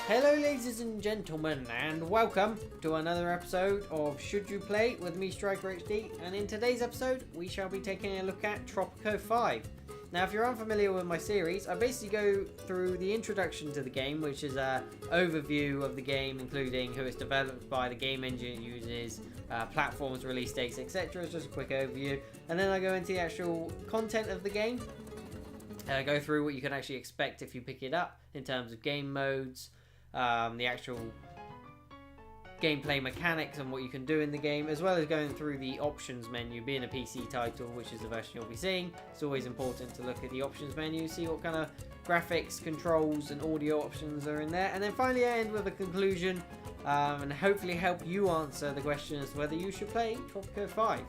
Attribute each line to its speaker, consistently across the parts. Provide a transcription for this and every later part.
Speaker 1: Hello ladies and gentlemen, and welcome to another episode of Should You Play with me, Striker HD, and in today's episode we shall be taking a look at Tropico 5. Now if you're unfamiliar with my series, I basically go through the introduction to the game, which is an overview of the game, including who it's developed by, the game engine it uses, platforms, release dates, etc. It's just a quick overview, and then I go into the actual content of the game, go through what you can actually expect if you pick it up in terms of game modes, the actual gameplay mechanics and what you can do in the game, as well as going through the options menu. Being a PC title, which is the version you'll be seeing, it's always important to look at the options menu, see what kind of graphics, controls and audio options are in there, and then finally I end with a conclusion and hopefully help you answer the question as to whether you should play Tropico 5.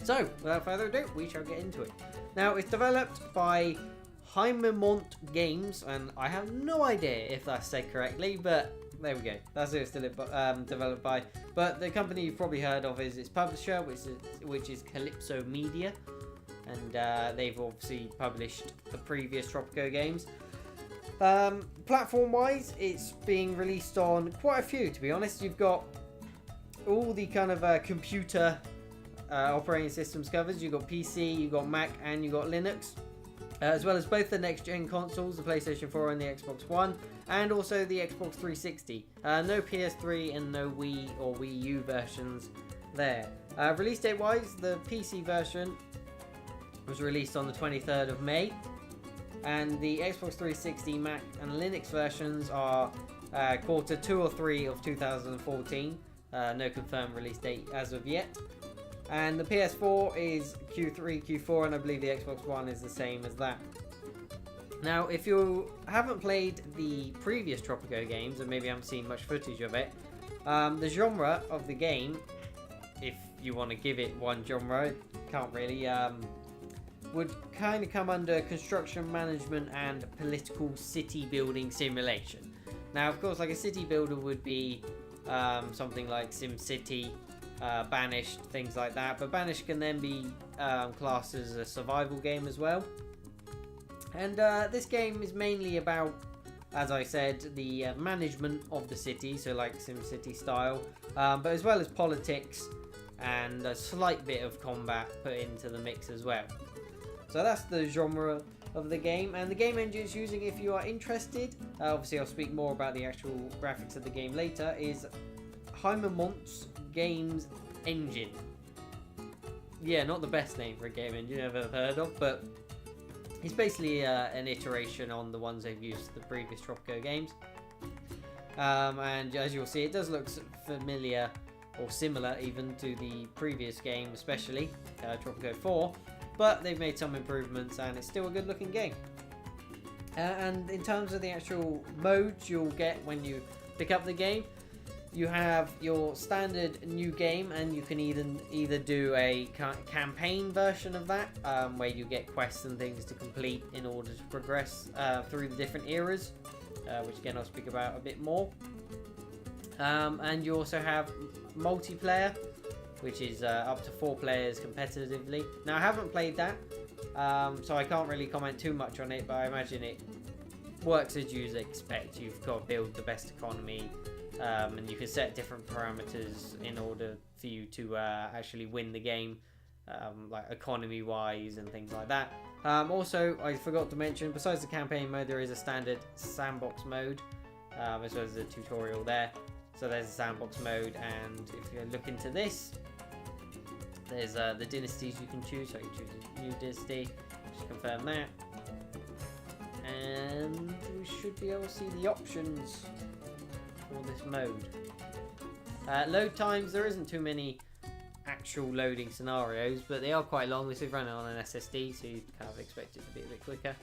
Speaker 1: So without further ado, we shall get into it. Now it's developed by Kalypso Games, and I have no idea if that's said correctly, but there we go. That's who it's developed by. But the company you've probably heard of is its publisher, which is Kalypso Media, and they've obviously published the previous Tropico games. Platform-wise, it's being released on quite a few. To be honest, you've got all the kind of computer operating systems covers. You've got PC, you've got Mac, and you've got Linux. As well as both the next-gen consoles, the PlayStation 4 and the Xbox One, and also the Xbox 360. No PS3 and no Wii or Wii U versions there. Release date-wise, the PC version was released on the 23rd of May, and the Xbox 360, Mac and Linux versions are quarter 2 or 3 of 2014. No confirmed release date as of yet. And the PS4 is Q3, Q4, and I believe the Xbox One is the same as that. Now, if you haven't played the previous Tropico games, and maybe haven't seen much footage of it, the genre of the game, if you want to give it one genre, can't really, would kind of come under construction management and political city building simulation. Now, of course, like a city builder would be something like SimCity, Banished, things like that, but Banished can then be classed as a survival game as well. And this game is mainly about, as I said, the management of the city, so like SimCity style, but as well as politics and a slight bit of combat put into the mix as well. So that's the genre of the game, and the game engine it's using, if you are interested, obviously I'll speak more about the actual graphics of the game later, is Kalypso Games Engine. Yeah, not the best name for a game engine I've ever heard of, but it's basically an iteration on the ones they've used the previous Tropico games. And as you'll see, it does look familiar or similar even to the previous game, especially Tropico 4, but they've made some improvements and it's still a good looking game. And in terms of the actual modes you'll get when you pick up the game, you have your standard new game, and you can either do a campaign version of that, where you get quests and things to complete in order to progress through the different eras, which again I'll speak about a bit more. And you also have multiplayer, which is up to 4 players competitively. Now I haven't played that, so I can't really comment too much on it, but I imagine it works as you'd expect. You've got to build the best economy, and you can set different parameters in order for you to actually win the game, like economy wise and things like that. Also, I forgot to mention, besides the campaign mode, there is a standard sandbox mode, as well as a tutorial there. So there's a sandbox mode, and if you look into this, there's the dynasties you can choose. So you choose a new dynasty, just confirm that, and we should be able to see the options for this mode. Load times, there isn't too many actual loading scenarios, but they are quite long. This is running on an SSD, so you kind of expect it to be a bit quicker.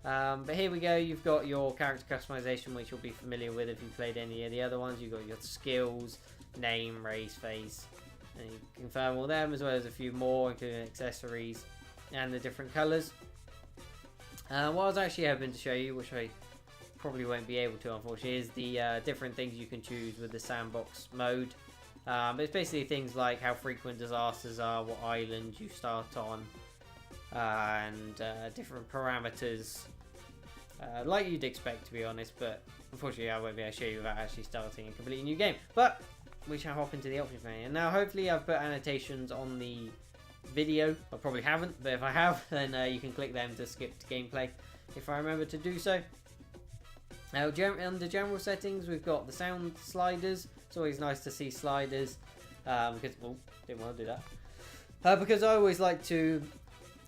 Speaker 1: But here we go, you've got your character customization, which you'll be familiar with if you played any of the other ones. You've got your skills, name, race, face, and you confirm all them, as well as a few more, including accessories and the different colours. What I was actually hoping to show you, which I probably won't be able to unfortunately, is the different things you can choose with the sandbox mode. But it's basically things like how frequent disasters are, what island you start on, and different parameters like you'd expect, to be honest, but unfortunately I won't be able to show you without actually starting a completely new game. But we shall hop into the options menu. And now hopefully I've put annotations on the video. I probably haven't, but if I have, then you can click them to skip to gameplay if I remember to do so. Now under general settings, we've got the sound sliders. It's always nice to see sliders because, oh, didn't want to do that. Because I always like to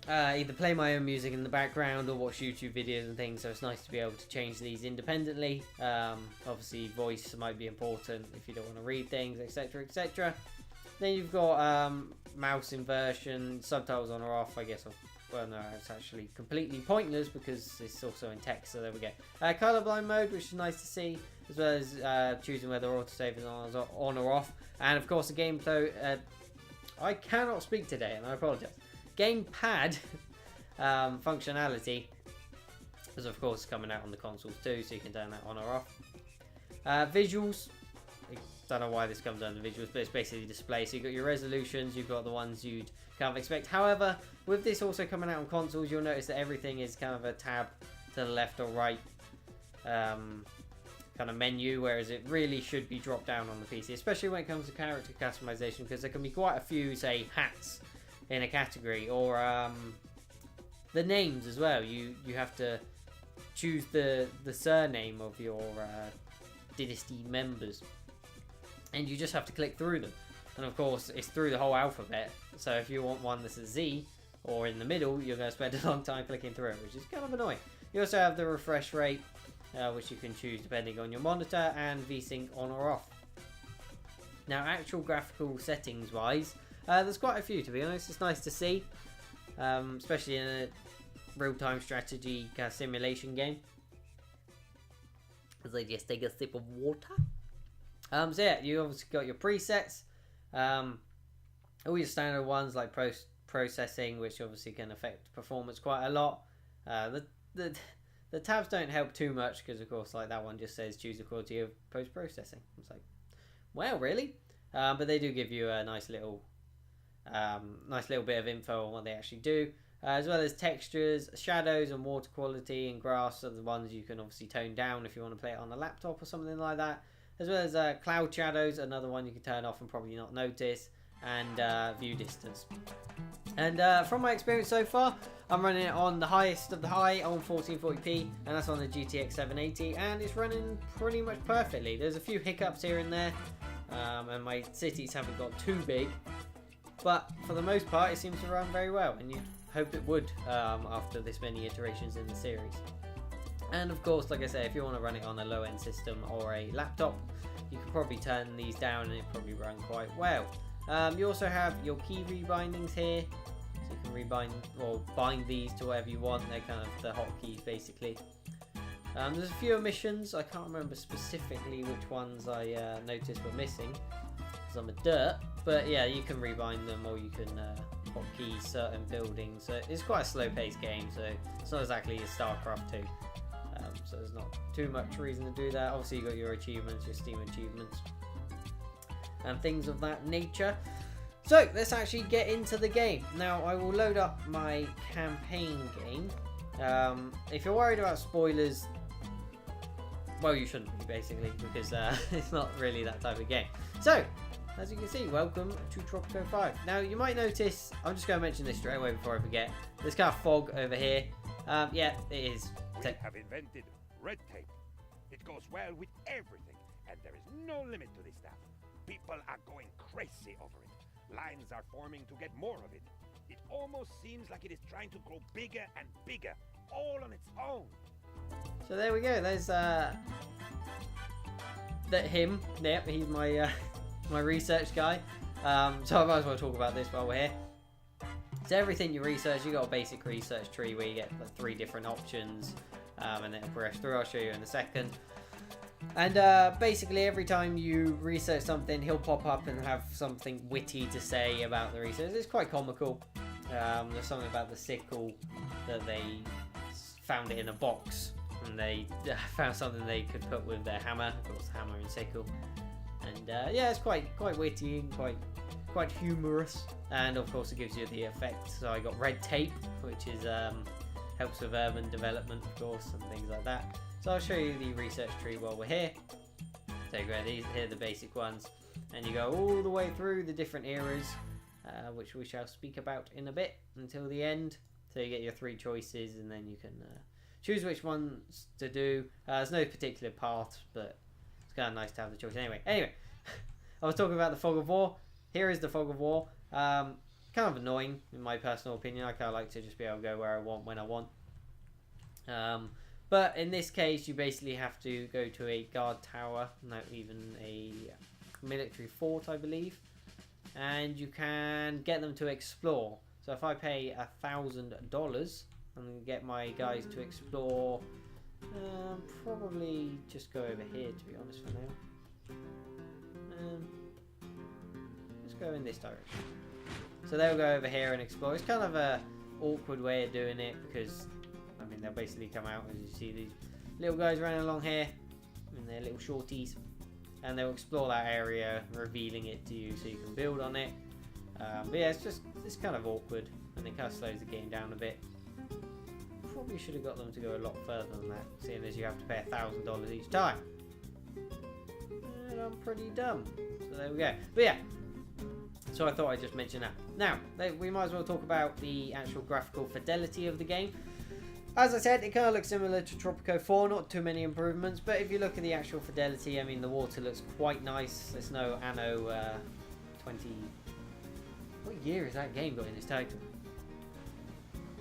Speaker 1: either play my own music in the background or watch YouTube videos and things, so it's nice to be able to change these independently. Obviously voice might be important if you don't want to read things, etc, etc. Then you've got mouse inversion, subtitles on or off. I guess, well no, it's actually completely pointless because it's also in text, so there we go. Colorblind mode, which is nice to see, as well as choosing whether autosave is on or off. And of course the gameplay, I cannot speak today and I apologise. Gamepad functionality is of course coming out on the consoles too, so you can turn that on or off. Visuals, I don't know why this comes under visuals, but it's basically display. So you've got your resolutions, you've got the ones you'd kind of expect. However, with this also coming out on consoles, you'll notice that everything is kind of a tab to the left or right kind of menu, whereas it really should be dropped down on the PC, especially when it comes to character customization, because there can be quite a few, say, hats in a category, or the names as well. You have to choose the surname of your dynasty members, and you just have to click through them. And of course, it's through the whole alphabet, so if you want one that's a Z or in the middle, you're going to spend a long time clicking through it, which is kind of annoying. You also have the refresh rate, which you can choose depending on your monitor, and VSync on or off. Now, actual graphical settings wise, there's quite a few, to be honest. It's nice to see, especially in a real-time strategy kind of simulation game. As I just take a sip of water. So yeah, you obviously got your presets, all your standard ones like processing, which obviously can affect performance quite a lot. The tabs don't help too much because, of course, like that one just says choose the quality of post-processing. It's like, well, really? But they do give you a nice little bit of info on what they actually do, as well as textures, shadows, and water quality and grass are the ones you can obviously tone down if you want to play it on a laptop or something like that, as well as cloud shadows, another one you can turn off and probably not notice, and view distance. And from my experience so far, I'm running it on the highest of the high on 1440p, and that's on the GTX 780, and it's running pretty much perfectly. There's a few hiccups here and there, and my cities haven't got too big, but for the most part it seems to run very well, and you'd hope it would after this many iterations in the series. And of course, like I say, if you want to run it on a low-end system or a laptop, you can probably turn these down and it probably run quite well. You also have your key rebindings here, so you can rebind or bind these to whatever you want. They're kind of the hotkeys basically. There's a few omissions. I can't remember specifically which ones I noticed were missing because I'm a dirt, but yeah, you can rebind them or you can hotkey certain buildings. So it's quite a slow-paced game, so it's not exactly a StarCraft 2. So there's not too much reason to do that. Obviously, you got your achievements, your Steam achievements, and things of that nature. So let's actually get into the game. Now I will load up my campaign game. If you're worried about spoilers, well, you shouldn't be basically, because it's not really that type of game. So as you can see, welcome to Tropico 5. Now you might notice, I'm just going to mention this straight away before I forget, there's kind of fog over here. Yeah, it is.
Speaker 2: We have invented red tape. It goes well with everything, and there is no limit to this stuff. People are going crazy over it. Lines are forming to get more of it. It almost seems like it is trying to grow bigger and bigger, all on its own.
Speaker 1: So there we go. There's him. Yep, he's my my research guy. So I might as well talk about this while we're here. So everything you research, you got a basic research tree where you get like 3 different options, and then progress through. I'll show you in a second. And basically every time you research something, he'll pop up and have something witty to say about the research. It's quite comical. There's something about the sickle that they found it in a box, and they found something they could put with their hammer. Of course, hammer and sickle. And yeah, it's quite witty and quite humorous. And of course, it gives you the effect. So I got red tape, which is Helps with urban development, of course, and things like that. So I'll show you the research tree while we're here. So you go, these here are the basic ones, and you go all the way through the different eras, which we shall speak about in a bit until the end. So you get your 3 choices, and then you can choose which ones to do. There's no particular path, but it's kind of nice to have the choice anyway. Anyway, I was talking about the Fog of War. Here is the Fog of War. Kind of annoying in my personal opinion. I kind of like to just be able to go where I want when I want. But in this case, you basically have to go to a guard tower, not even a military fort, I believe, and you can get them to explore. So if I pay $1,000, I'm gonna get my guys to explore. Probably just go over here, to be honest, for now. Let's go in this direction. So they'll go over here and explore. It's kind of a awkward way of doing it because, I mean, they'll basically come out as you see these little guys running along here in their little shorties, and they'll explore that area, revealing it to you so you can build on it. But yeah, it's kind of awkward, and it kind of slows the game down a bit. Probably should have got them to go a lot further than that, seeing as you have to pay $1,000 each time. And I'm pretty dumb. So there we go. But yeah. So I thought I'd just mention that. Now, we might as well talk about the actual graphical fidelity of the game. As I said, it kind of looks similar to Tropico 4, not too many improvements, but if you look at the actual fidelity, I mean, the water looks quite nice. There's no Anno 20... What year has that game got in its title?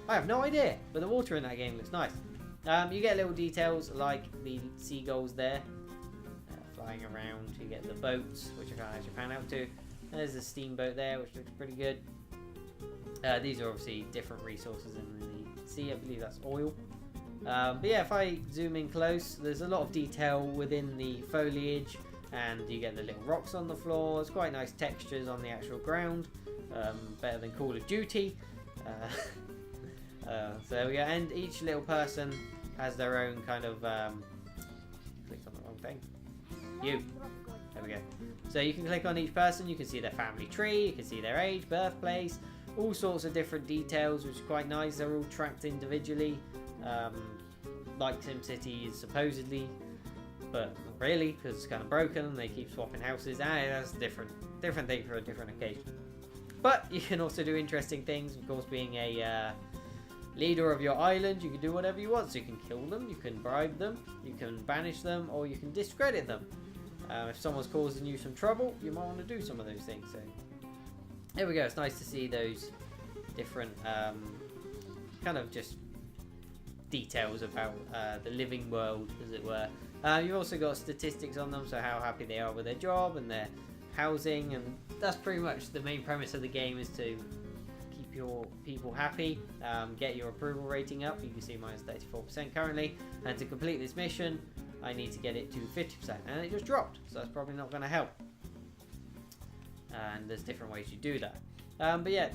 Speaker 1: I have no idea, but the water in that game looks nice. You get little details like the seagulls there, flying around. You get the boats, which I can't actually pan out to. There's a steamboat there, which looks pretty good. These are obviously different resources in the sea. I believe that's oil. But yeah, if I zoom in close, there's a lot of detail within the foliage, and you get the little rocks on the floor. It's quite nice textures on the actual ground. Better than Call of Duty. So there we go. And each little person has their own kind of... clicked on the wrong thing. You. There we go. So you can click on each person, you can see their family tree, you can see their age, birthplace, all sorts of different details, which is quite nice. They're all tracked individually, like SimCity is supposedly, but not really, because it's kind of broken and they keep swapping houses. That's a different thing for a different occasion. But you can also do interesting things, of course, being a leader of your island. You can do whatever you want. So you can kill them, you can bribe them, you can banish them, or you can discredit them. If someone's causing you some trouble, you might want to do some of those things. So there we go. It's nice to see those different kind of just details about the living world, as it were. You've also got statistics on them, so how happy they are with their job and their housing, and that's pretty much the main premise of the game, is to keep your people happy, get your approval rating up. You can see mine's 34% currently, and to complete this mission I need to get it to 50%, and it just dropped, so that's probably not going to help. And there's different ways you do that. But yeah,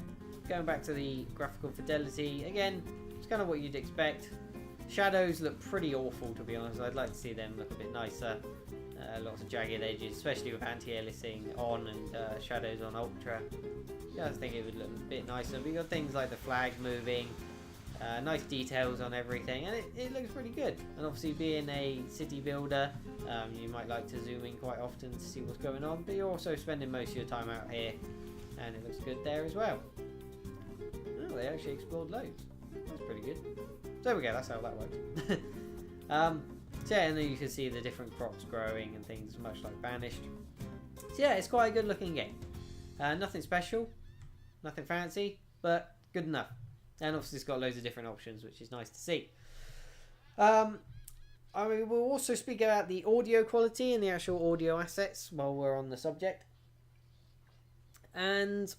Speaker 1: going back to the graphical fidelity, again, it's kind of what you'd expect. Shadows look pretty awful, to be honest. I'd like to see them look a bit nicer. Lots of jagged edges, especially with anti-aliasing on and shadows on ultra. Yeah, I think it would look a bit nicer. We got things like the flag moving, nice details on everything, and it looks pretty good. And obviously, being a city builder, you might like to zoom in quite often to see what's going on, but you're also spending most of your time out here, and it looks good there as well. Oh, they actually explored loads. That's pretty good. So there we go, that's how that works. So yeah, and then you can see the different crops growing and things, much like Banished. So yeah, it's quite a good looking game. Nothing special, nothing fancy, but good enough. And obviously it's got loads of different options, which is nice to see. I mean, we'll also speak about the audio quality and the actual audio assets while we're on the subject. And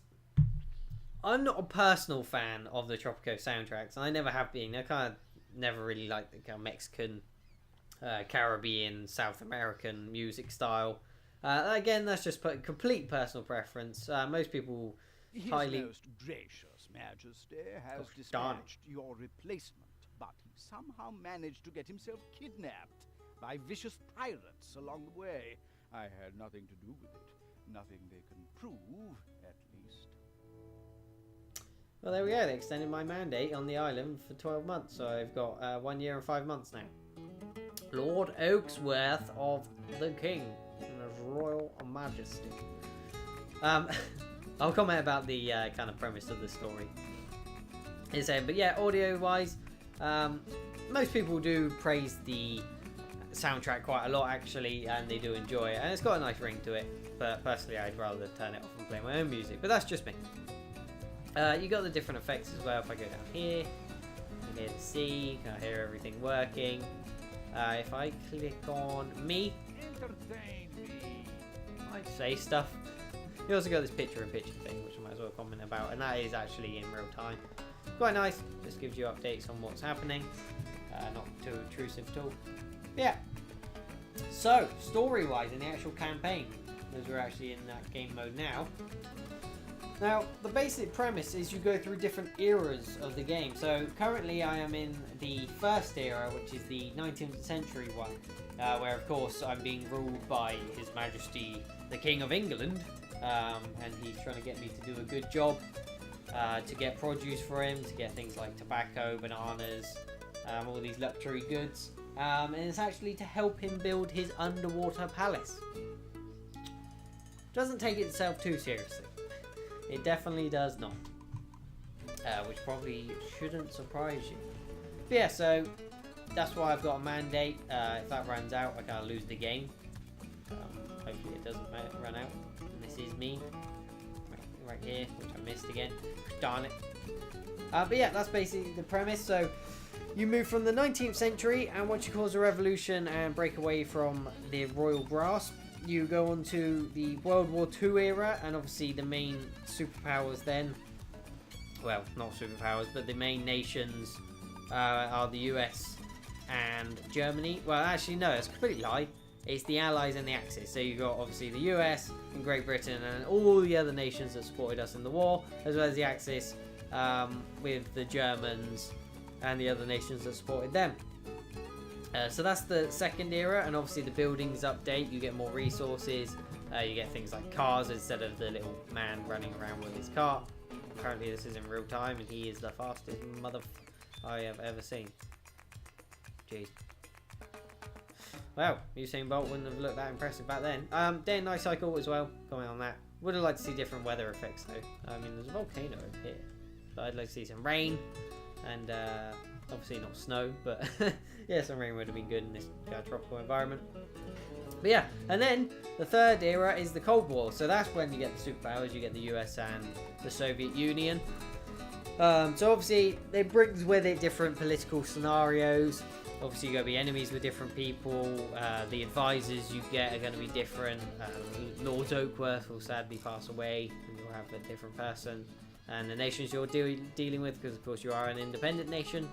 Speaker 1: I'm not a personal fan of the Tropico soundtracks, and I never have been. I kind of never really liked the kind of Mexican, Caribbean, South American music style. Again, that's just complete personal preference. Most people highly...
Speaker 3: His most gracious Majesty has dispatched your replacement, but he somehow managed to get himself kidnapped by vicious pirates along the way. I had nothing to do with it. Nothing they can prove, at least.
Speaker 1: Well, there we go. They extended my mandate on the island for 12 months. So I've got 1 year and 5 months now. Lord Oaksworth of the King in his royal majesty. I'll comment about the kind of premise of the story. But yeah, audio-wise, most people do praise the soundtrack quite a lot, actually, and they do enjoy it. And it's got a nice ring to it. But personally, I'd rather turn it off and play my own music. But that's just me. You got the different effects as well. If I go down here, you can hear the sea, you can hear everything working. If I click on me, I say stuff. You also got this picture-in-picture thing, which I might as well comment about, and that is actually in real time. Quite nice. Just gives you updates on what's happening. Not too intrusive at all. Yeah. So, story-wise, in the actual campaign, as we're actually in that game mode now. Now, the basic premise is you go through different eras of the game. So, currently I am in the first era, which is the 19th century one, where, of course, I'm being ruled by His Majesty, the King of England, and he's trying to get me to do a good job, to get produce for him, to get things like tobacco, bananas, all these luxury goods, and it's actually to help him build his underwater palace. Doesn't take itself too seriously. It definitely does not. Which probably shouldn't surprise you. But yeah, so that's why I've got a mandate. If that runs out, I kind of lose the game. Hopefully it doesn't run out. And this is me. Right here, which I missed again. Darn it. But yeah, that's basically the premise. So you move from the 19th century, and once you cause a revolution and break away from the royal grasp, you go on to the World War II era, and obviously the main superpowers then, well, not superpowers, but the main nations are the US and Germany. Well, actually, no, it's a complete lie. It's the Allies and the Axis. So you've got, obviously, the US and Great Britain and all the other nations that supported us in the war, as well as the Axis with the Germans and the other nations that supported them. So that's the second era, and obviously the buildings update. You get more resources. You get things like cars instead of the little man running around with his cart. Apparently this is in real time, and he is the fastest mother I have ever seen. Jeez. Well, Usain Bolt wouldn't have looked that impressive back then. Day and night cycle as well. Comment on that. Would have liked to see different weather effects though. I mean, there's a volcano over here, but I'd like to see some rain and. Obviously not snow, but yeah, some rain would have been good in this tropical environment. But yeah, and then the third era is the Cold War. So that's when you get the superpowers. You get the US and the Soviet Union. So obviously it brings with it different political scenarios. Obviously you're going to be enemies with different people. The advisors you get are going to be different. Lord Oakworth will sadly pass away, and you'll have a different person. And the nations you're dealing with, because of course you are an independent nation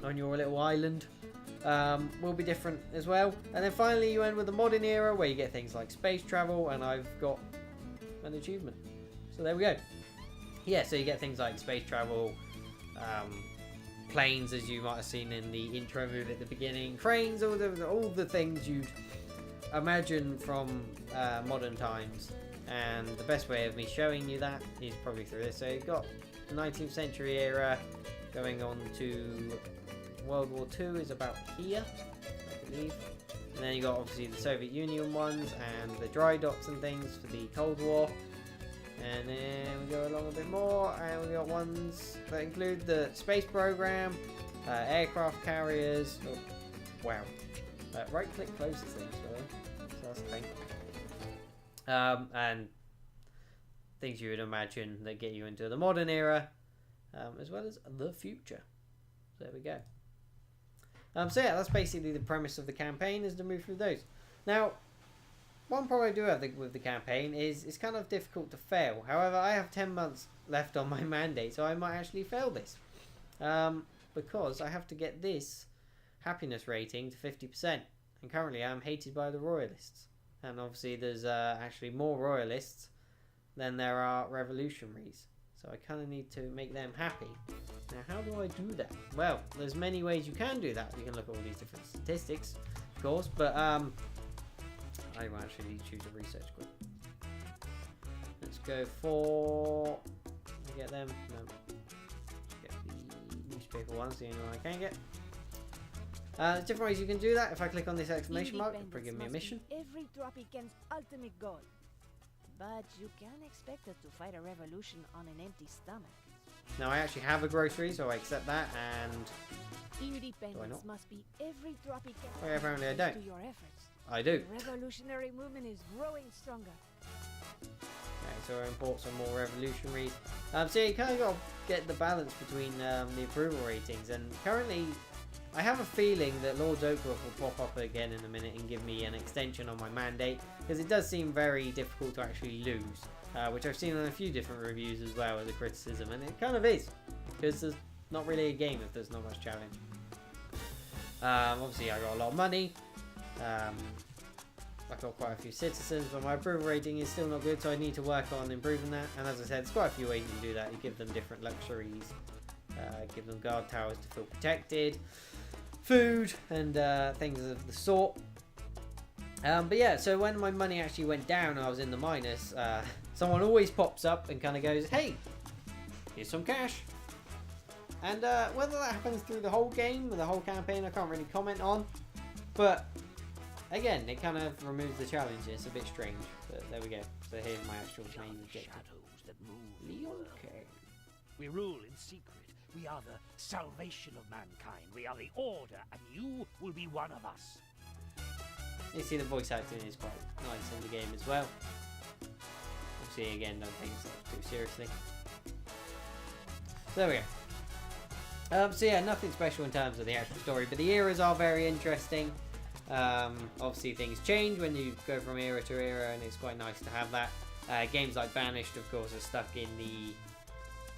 Speaker 1: on your little island, will be different as well. And then finally you end with the modern era, where you get things like space travel, and I've got an achievement. So there we go. Yeah, so you get things like space travel, planes, as you might have seen in the intro movie at the beginning, trains, all the things you'd imagine from modern times. And the best way of me showing you that is probably through this. So you've got the 19th century era going on to World War II is about here, I believe. And then you got obviously the Soviet Union ones and the dry docks and things for the Cold War. And then we go along a bit more, and we got ones that include the space program, aircraft carriers. Oh, wow. Right click closes things, really. So that's the thing. And things you would imagine that get you into the modern era, as well as the future. So there we go. So yeah, that's basically the premise of the campaign, is to move through those. Now, one problem I do have with the campaign is it's kind of difficult to fail. However, I have 10 months left on my mandate, so I might actually fail this. Because I have to get this happiness rating to 50%. And currently I'm hated by the royalists. And obviously there's actually more royalists than there are revolutionaries. So I kind of need to make them happy. Now, how do I do that? Well, there's many ways you can do that. You can look at all these different statistics, of course. But I will actually choose a research group. Let's go for... get them? No. newspaper one's the only one I can get. There's different ways you can do that. If I click on this exclamation mark, it'll give me a mission.
Speaker 4: Every Tropican's ultimate goal. But you can't expect us to fight a revolution on an empty stomach.
Speaker 1: Now I actually have a grocery, so I accept that, and
Speaker 4: Independence must be every Tropican.
Speaker 1: well, apparently I don't.
Speaker 4: To your efforts.
Speaker 1: I do.
Speaker 4: The revolutionary movement is growing stronger.
Speaker 1: Okay, so I import some more revolutionaries. So you kind of got to get the balance between the approval ratings, and currently I have a feeling that Lord Oakworth will pop up again in a minute and give me an extension on my mandate, because it does seem very difficult to actually lose, which I've seen on a few different reviews as well as a criticism, and it kind of is, because there's not really a game if there's not much challenge. Obviously I got a lot of money, I've got quite a few citizens, but my approval rating is still not good, so I need to work on improving that. And as I said, there's quite a few ways you can do that. You give them different luxuries, give them guard towers to feel protected, food, and things of the sort. But yeah, so when my money actually went down and I was in the minus, someone always pops up and kind of goes, hey, here's some cash. And whether that happens through the whole game or the whole campaign, I can't really comment on. But again, it kind of removes the challenge. It's a bit strange, but there we go. So here's my actual main objective.
Speaker 5: Shadows that move.
Speaker 1: Okay.
Speaker 5: We rule in secret. We are the salvation of mankind. We are the order, and you will be one of us.
Speaker 1: You see the voice acting is quite nice in the game as well. Obviously, again, don't take yourself too seriously. So there we go. So yeah, nothing special in terms of the actual story, but the eras are very interesting. Obviously things change when you go from era to era, and it's quite nice to have that. Games like Banished, of course, are stuck in the,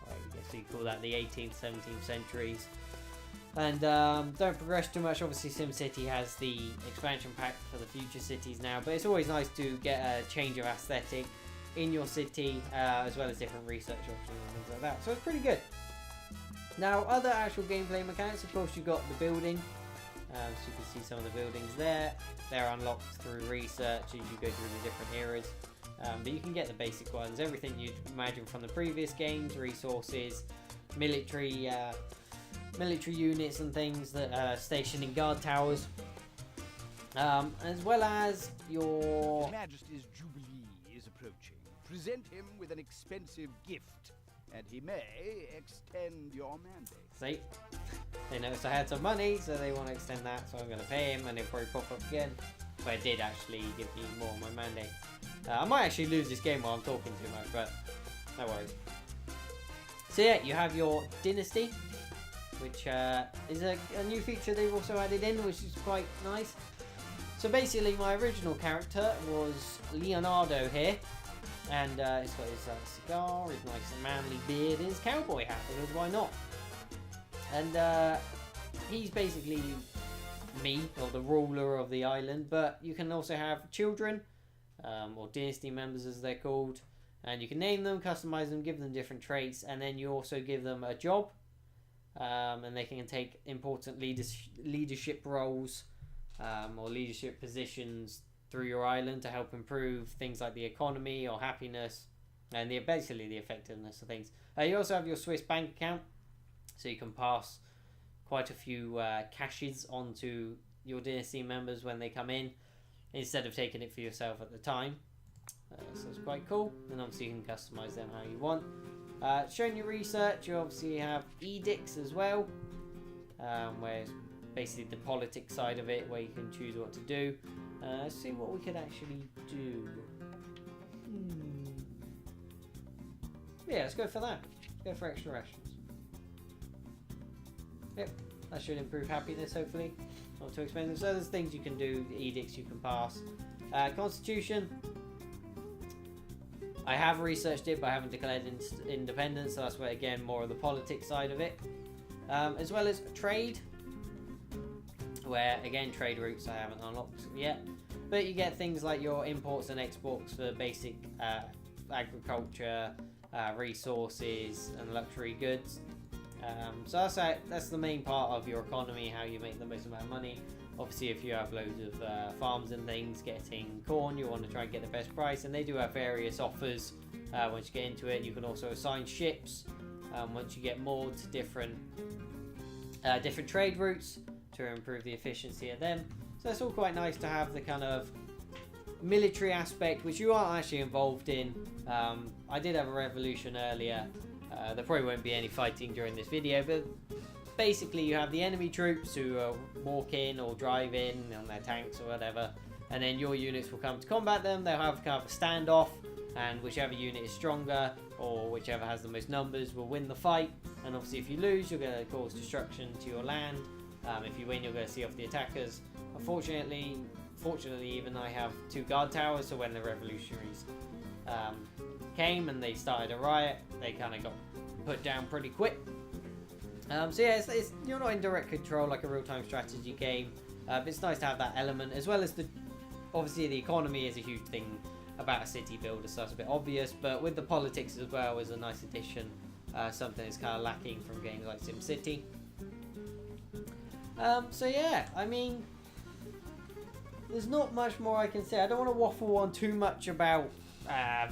Speaker 1: I guess you call that the 18th, 17th centuries, and don't progress too much. Obviously SimCity has the expansion pack for the future cities now, but it's always nice to get a change of aesthetic in your city, as well as different research options and things like that, so it's pretty good. Now, other actual gameplay mechanics, of course, you've got the building. So you can see some of the buildings there. They're unlocked through research as you go through the different eras. But you can get the basic ones, everything you'd imagine from the previous games, resources, military units and things that are stationed in guard towers. As well as your...
Speaker 3: His Majesty's Jubilee is approaching. Present him with an expensive gift, and he may extend your mandate.
Speaker 1: See? They noticed I had some money, so they want to extend that, so I'm going to pay him, and he'll probably pop up again. But it did actually give me more on my mandate. I might actually lose this game while I'm talking too much, but no worries. So yeah, you have your dynasty, which is a new feature they've also added in, which is quite nice. So basically, my original character was Leonardo here, and he's got his cigar, his nice manly beard, and his cowboy hat, because why not? And he's basically me, or the ruler of the island, but you can also have children, or dynasty members as they're called, and you can name them, customize them, give them different traits, and then you also give them a job, and they can take important leadership roles, or leadership positions through your island to help improve things like the economy or happiness, and basically the effectiveness of things. You also have your Swiss bank account, so you can pass quite a few caches onto your dynasty members when they come in, instead of taking it for yourself at the time. So it's quite cool, and obviously you can customize them how you want. Showing your research, you obviously have edicts as well, where it's basically the politics side of it, where you can choose what to do. Let's see what we could actually do. Yeah, let's go for that. Let's go for extra rations. Yep, that should improve happiness, hopefully. Not too expensive. So there's things you can do, edicts you can pass. Constitution. I have researched it, but I haven't declared independence, so that's where, again, more of the politics side of it. As well as trade, where, again, trade routes I haven't unlocked yet. But you get things like your imports and exports for basic agriculture, resources, and luxury goods. So that's the main part of your economy, how you make the most amount of money. Obviously, if you have loads of farms and things, getting corn, you want to try and get the best price, and they do have various offers once you get into it. You can also assign ships once you get moored to different different trade routes to improve the efficiency of them. So it's all quite nice to have the kind of military aspect, which you are actually involved in. I did have a revolution earlier. There probably won't be any fighting during this video, but basically you have the enemy troops who walk in or drive in on their tanks or whatever, and then your units will come to combat them. They'll have kind of a standoff, and whichever unit is stronger or whichever has the most numbers will win the fight. And obviously if you lose, you're going to cause destruction to your land. If you win, you're going to see off the attackers. Fortunately even I have 2 guard towers, so when the revolutionaries came and they started a riot, they kind of got put down pretty quick. So yeah, it's you're not in direct control like a real-time strategy game, but it's nice to have that element, as well as obviously the economy is a huge thing about a city builder, so that's a bit obvious, but with the politics as well is a nice addition, something that's kind of lacking from games like SimCity. So yeah, I mean, there's not much more I can say. I don't want to waffle on too much about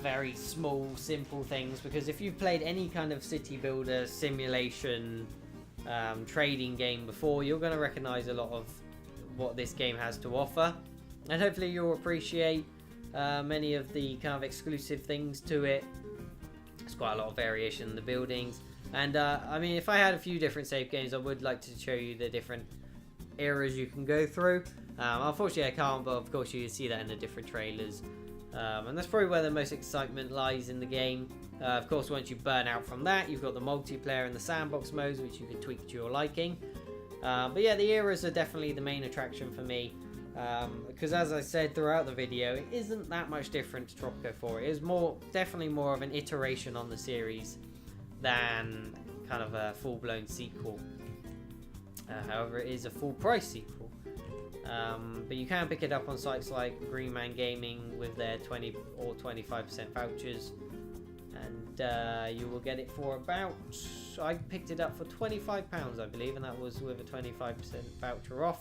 Speaker 1: very small, simple things, because if you've played any kind of city builder, simulation, trading game before, you're going to recognize a lot of what this game has to offer, and hopefully you'll appreciate many of the kind of exclusive things to it. There's quite a lot of variation in the buildings, and I mean, if I had a few different save games, I would like to show you the different eras you can go through. Unfortunately I can't, but of course you can see that in the different trailers, and that's probably where the most excitement lies in the game. Of course, once you burn out from that, you've got the multiplayer and the sandbox modes, which you can tweak to your liking. But yeah, the eras are definitely the main attraction for me, because as I said throughout the video, it isn't that much different to Tropico 4. It is definitely more of an iteration on the series than kind of a full-blown sequel. However, it is a full-price sequel. But you can pick it up on sites like Green Man Gaming with their 20 or 25% vouchers, and you will get it for about, I picked it up for £25 I believe, and that was with a 25% voucher off.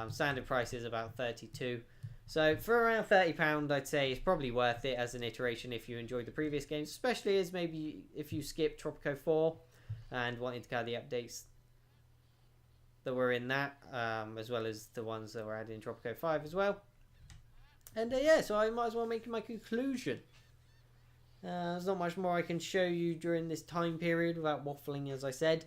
Speaker 1: Standard price is about £32, so for around £30 I'd say it's probably worth it as an iteration if you enjoyed the previous games, especially as maybe if you skip Tropico 4 and wanted to get the updates that were in that, as well as the ones that were added in Tropico 5 as well. And yeah, so I might as well make my conclusion. There's not much more I can show you during this time period without waffling, as I said.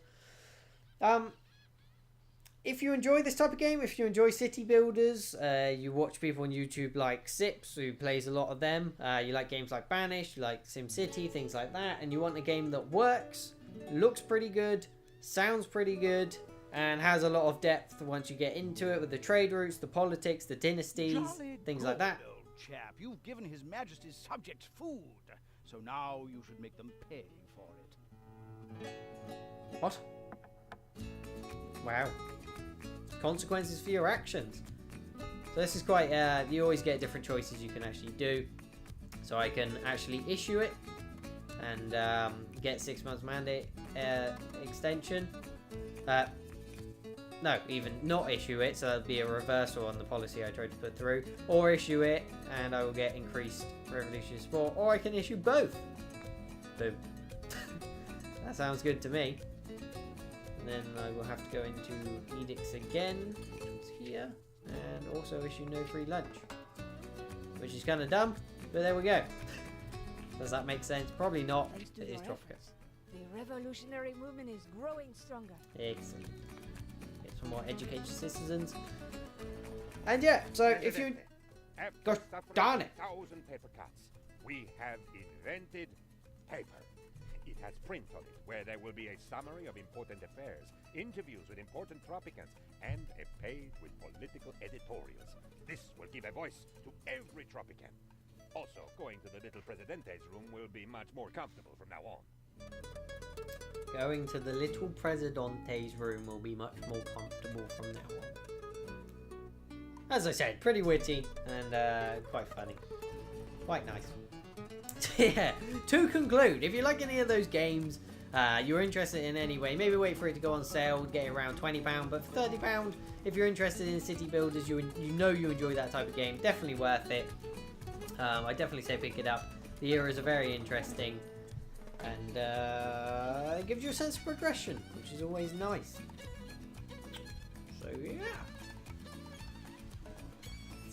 Speaker 1: If you enjoy this type of game, if you enjoy city builders, you watch people on YouTube like Sips, who plays a lot of them, you like games like Banished, you like SimCity, things like that, and you want a game that works, looks pretty good, sounds pretty good, and has a lot of depth once you get into it with the trade routes, the politics, the dynasties,
Speaker 3: Jolly
Speaker 1: things
Speaker 3: good,
Speaker 1: like that.
Speaker 3: Old chap, you've given His Majesty's subjects food, so now you should make them pay for it.
Speaker 1: What? Wow. Consequences for your actions. So this is quite, you always get different choices you can actually do. So I can actually issue it and get 6 months mandate extension. No, even not issue it, so that'll be a reversal on the policy I tried to put through. Or issue it, and I will get increased revolutionary support. Or I can issue both. Boom. That sounds good to me. And then I will have to go into edicts again, which is here. And also issue no free lunch. Which is kind of dumb, but there we go. Does that make sense? Probably not. It is Tropico.
Speaker 4: The revolutionary movement is growing stronger.
Speaker 1: Excellent. Get some more educated citizens. And yeah, so if you... Gosh darn it.
Speaker 2: 1,000 paper cuts. We have invented paper. It has print on it, where there will be a summary of important affairs, interviews with important Tropicans, and a page with political editorials. This will give a voice to every Tropican. Also, going to the little Presidente's room will be much more comfortable from now on.
Speaker 1: Going to the little Presidente's room will be much more comfortable from now on. As I said, pretty witty and quite funny. Quite nice. Yeah, to conclude, if you like any of those games, you're interested in any way, maybe wait for it to go on sale, get it around £20, but for £30, if you're interested in city builders, you know you enjoy that type of game, definitely worth it. I definitely say pick it up. The eras are very interesting, and it gives you a sense of progression, which is always nice.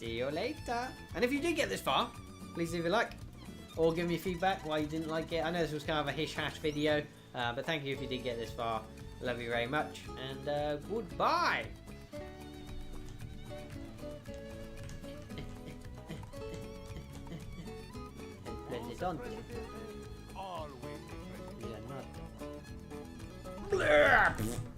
Speaker 1: See you later. And if you did get this far, please leave a like. Or give me feedback why you didn't like it. I know this was kind of a hish-hash video. But thank you if you did get this far. Love you very much. And goodbye. Presidente.
Speaker 3: Always.
Speaker 1: We are not. Blurp.